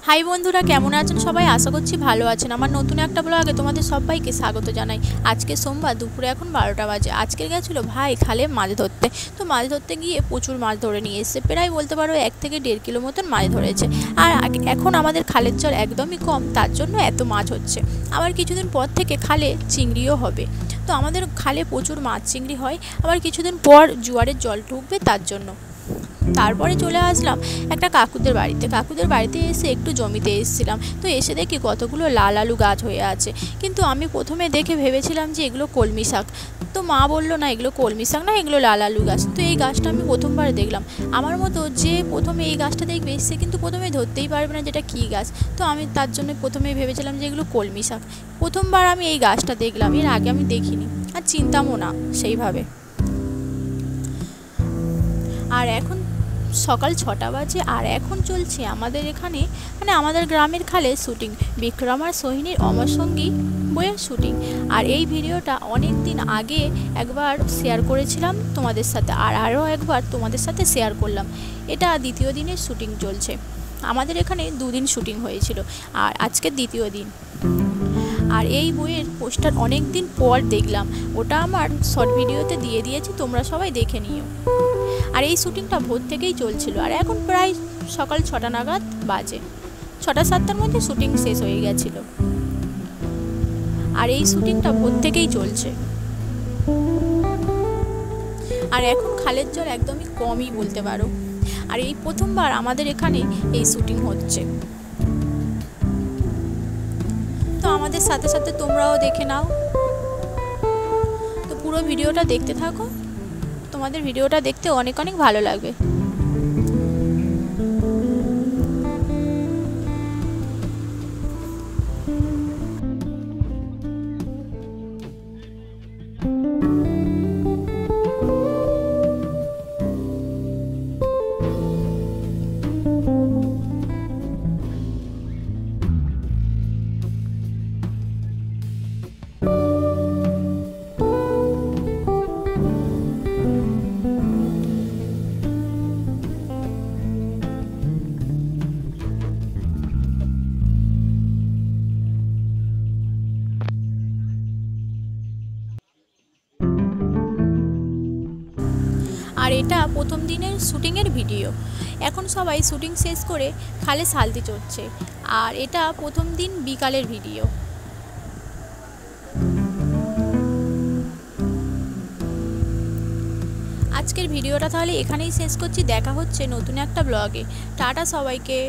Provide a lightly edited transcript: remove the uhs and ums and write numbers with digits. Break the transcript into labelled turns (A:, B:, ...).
A: High বন্ধুরা, কেমন আছেন সবাই? আশা করছি ভালো আছেন। আমার নতুন একটা ব্লগে তোমাদের সবাইকে স্বাগত জানাই। আজকে সোমবার, দুপুরে এখন 12টা বাজে। আজকে গেছিলো ভাই খালে মাছ ধরতে। তো মাছ ধরতে গিয়ে প্রচুর মাছ ধরে নিয়ে এসছে, প্রায় বলতে পারো 1 থেকে 1.5 কিলো মতন মাছ ধরেছে। আর এখন আমাদের খালের জল একদমই কম, তার জন্য এত মাছ হচ্ছে। আবার কিছুদিন পর থেকে খালে চিংড়িও হবে। তো আমাদের খালে প্রচুর মাছ চিংড়ি হয়। আবার কিছুদিন পর জোয়ারের জল ঢুকবে, তার জন্য। তারপরে চলে আসলাম একটা কাকুদের বাড়িতে এসে একটু জমিতে এসেছিলাম। তো এসে দেখি কতগুলো লাল আলু গাছ হয়ে আছে। কিন্তু আমি প্রথমে দেখে ভেবেছিলাম যে এগুলো কলমি শাক। তো মা বললো না, এগুলো কলমি শাক না, এগুলো লাল আলু গাছ। তো এই গাছটা আমি প্রথমবার দেখলাম। আমার মতো যে প্রথমে এই গাছটা দেখবে সে কিন্তু প্রথমে ধরতেই পারবে না যেটা কী গাছ। তো আমি তার জন্য প্রথমেই ভেবেছিলাম যে এগুলো কলমি শাক। প্রথমবার আমি এই গাছটা দেখলাম, এর আগে আমি দেখিনি আর চিনতামও না সেইভাবে। আর এখন সকাল 6টা বাজে, আর এখন চলছে আমাদের এখানে আমাদের গ্রামের খালে শ্যুটিং, বিক্রম আর সোহিনীর অমর সঙ্গী বইয়ের শ্যুটিং। আর এই ভিডিওটা অনেক দিন আগে একবার শেয়ার করেছিলাম তোমাদের সাথে, আর আরও একবার তোমাদের সাথে শেয়ার করলাম। এটা দ্বিতীয় দিনের শ্যুটিং চলছে। আমাদের এখানে 2 দিন শ্যুটিং হয়েছিল, আর আজকে দ্বিতীয় দিন। আর এই বইয়ের পোস্টার অনেক দিন পর দেখলাম, ওটা আমার শর্ট ভিডিওতে দিয়ে দিয়েছি, তোমরা সবাই দেখে নিও। আর এই শ্যুটিংটা ভোর থেকেই চলছিল, আর এখন প্রায় সকাল 6টা নাগাদ বাজে। 6টা-7টার মধ্যে শ্যুটিং শেষ হয়ে গেছিলো। আর এই শ্যুটিংটা ভোর থেকেই চলছে। আর এখন খালের জল একদমই কমই বলতে পারো। আর এই প্রথমবার আমাদের এখানে এই শ্যুটিং হচ্ছে। তো আমাদের সাথে সাথে তোমরাও দেখে নাও। তো পুরো ভিডিওটা দেখতে থাকো, তোমাদের ভিডিওটা দেখতে অনেক অনেক ভালো লাগবে। আর এটা প্রথম দিনের শ্যুটিংয়ের ভিডিও। এখন সবাই শ্যুটিং শেষ করে খালে সালতি চড়ছে। আর এটা প্রথম দিন বিকালের ভিডিও। আজকের ভিডিওটা তাহলে এখানেই শেষ করছি। দেখা হচ্ছে নতুন একটা ব্লগে। টাটা সবাইকে।